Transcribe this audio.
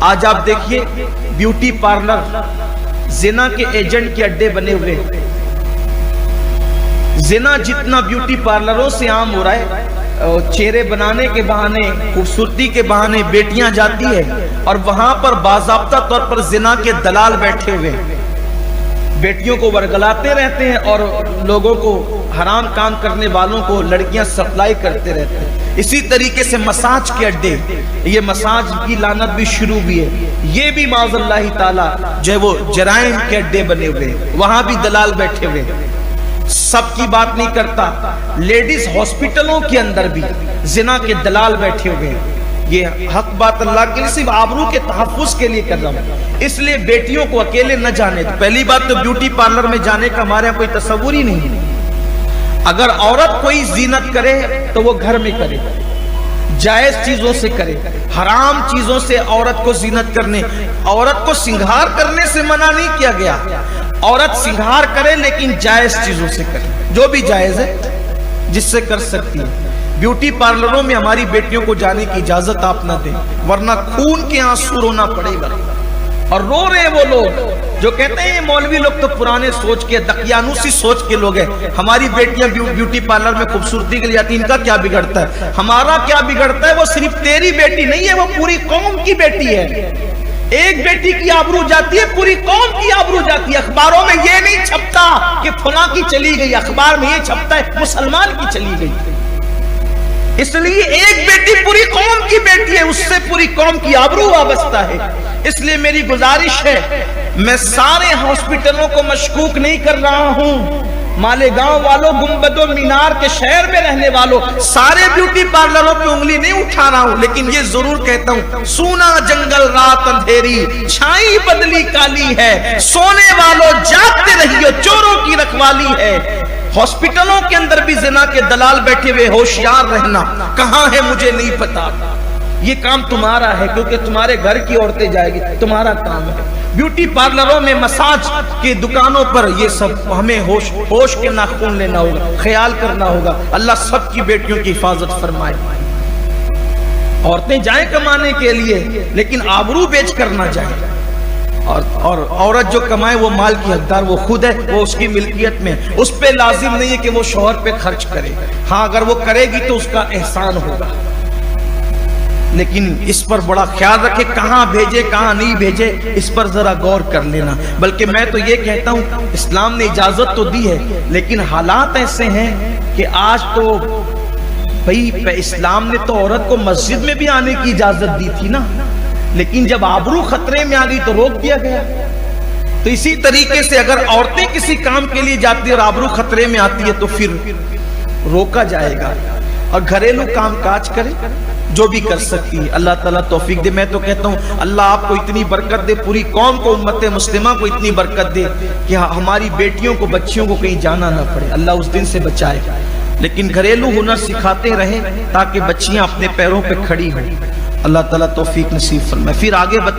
آج آپ دیکھیے بیوٹی پارلر زنا کے ایجنٹ کے اڈے بنے ہوئے، زنا جتنا بیوٹی پارلروں سے عام ہو رہا ہے، چہرے بنانے کے بہانے، خوبصورتی کے بہانے بیٹیاں جاتی ہے اور وہاں پر باضابطہ طور پر زنا کے دلال بیٹھے ہوئے بیٹیوں کو ورگلاتے رہتے ہیں اور لوگوں کو، حرام کام کرنے والوں کو لڑکیاں سپلائی کرتے رہتے ہیں۔ اسی طریقے سے مساج کے اڈے، یہ مساج کی لعنت بھی شروع ہوئی ہے، یہ بھی معاذ اللہ تعالی جو ہے وہ جرائم کے اڈے بنے ہوئے، وہاں بھی دلال بیٹھے ہوئے۔ سب کی بات نہیں کرتا، لیڈیز ہاسپٹلوں کے اندر بھی زنا کے دلال بیٹھے ہوئے ہیں۔ یہ حق بات اللہ کے لیے صرف آبرو کے تحفظ کے لیے کر رہا ہوں، اس لیے بیٹیوں کو اکیلے نہ جانے دو۔ پہلی بات تو بیوٹی پارلر میں جانے کا ہمارے یہاں کوئی تصور ہی نہیں ہے۔ اگر عورت کوئی زینت کرے تو وہ گھر میں کرے، جائز چیزوں سے کرے، حرام چیزوں سے عورت کو زینت کرنے، عورت کو سنگھار کرنے سے منع نہیں کیا گیا۔ عورت سنگھار کرے لیکن جائز چیزوں سے کرے، جو بھی جائز ہے جس سے کر سکتی ہے۔ بیوٹی پارلروں میں ہماری بیٹیوں کو جانے کی اجازت آپ نہ دیں، ورنہ خون کے آنسو رونا پڑے گا۔ اور رو رہے وہ لوگ جو کہتے ہیں یہ مولوی لوگ تو پرانے سوچ کے، دقیانوسی سوچ کے لوگ ہیں، ہماری بیٹیاں بیوٹی پارلر میں خوبصورتی کے لیے آتی ہیں، ان کا کیا بگڑتا ہے؟ ہمارا کیا بگڑتا ہے؟ وہ صرف تیری بیٹی نہیں ہے، وہ پوری قوم کی بیٹی ہے۔ ایک بیٹی کی آبرو جاتی ہے، پوری قوم کی آبرو جاتی ہے۔ اخباروں میں یہ نہیں چھپتا کہ فلاں کی چلی گئی، اخبار میں یہ چھپتا ہے مسلمان کی چلی گئی۔ اس لیے ایک بیٹی پوری قوم کی بیٹی ہے، اس سے پوری قوم کی آبرو وابستہ ہے۔ اس لیے میری گزارش ہے، میں سارے ہاسپٹلوں کو مشکوک نہیں کر رہا ہوں، مالیگاؤں والوں، گنبد و مینار کے شہر میں رہنے والوں، سارے بیوٹی پارلروں پہ انگلی نہیں اٹھا رہا ہوں، لیکن یہ ضرور کہتا ہوں، سونا جنگل رات اندھیری، چھائی بدلی کالی ہے، سونے والوں جاگتے رہیو، چوروں کی رکھوالی ہے۔ ہاسپٹلوں کے اندر بھی زنا کے دلال بیٹھے ہوئے، ہوشیار رہنا، کہاں ہے مجھے نہیں پتا۔ یہ کام تمہارا ہے کیونکہ تمہارے گھر کی عورتیں جائے گی، تمہارا کام ہے۔ بیوٹی پارلروں میں، مساج کی دکانوں پر یہ سب ہمیں ہوش کے ناخن لینا ہوگا، خیال کرنا ہوگا۔ اللہ سب کی بیٹیوں کی حفاظت فرمائے۔ عورتیں جائیں کمانے کے لیے لیکن آبرو بیچ کر نہ جائیں، اور عورت جو کمائے وہ مال کی حقدار وہ خود ہے، وہ اس کی ملکیت میں، اس پہ لازم نہیں ہے کہ وہ شوہر پہ خرچ کرے۔ ہاں اگر وہ کرے گی تو اس کا احسان ہوگا، لیکن اس پر بڑا خیال رکھے، کہاں بھیجے کہاں نہیں بھیجے، اس پر ذرا غور کر لینا۔ بلکہ میں تو یہ کہتا ہوں، اسلام نے اجازت تو دی ہے لیکن حالات ایسے ہیں کہ آج تو بھئی اسلام نے تو عورت کو مسجد میں بھی آنے کی اجازت دی تھی نا، لیکن جب آبرو خطرے میں آ گئی تو روک دیا گیا۔ تو اسی طریقے سے اگر عورتیں کسی کام کے لیے جاتی اور آبرو خطرے میں آتی ہے تو پھر روکا جائے گا، اور گھریلو کام کاج کرے جو بھی کر سکتی ہے۔ اللہ تعالیٰ توفیق دے۔ میں تو کہتا ہوں اللہ آپ کو اتنی برکت دے، پوری قوم کو، امت مسلمہ کو اتنی برکت دے کہ ہماری بیٹیوں کو، بچیوں کو کہیں جانا نہ پڑے، اللہ اس دن سے بچائے۔ لیکن گھریلو ہنر سکھاتے رہیں تاکہ بچیاں اپنے پیروں پہ کھڑی ہوں۔ اللہ تعالیٰ توفیق نصیب فرمائے۔ پھر آگے بتا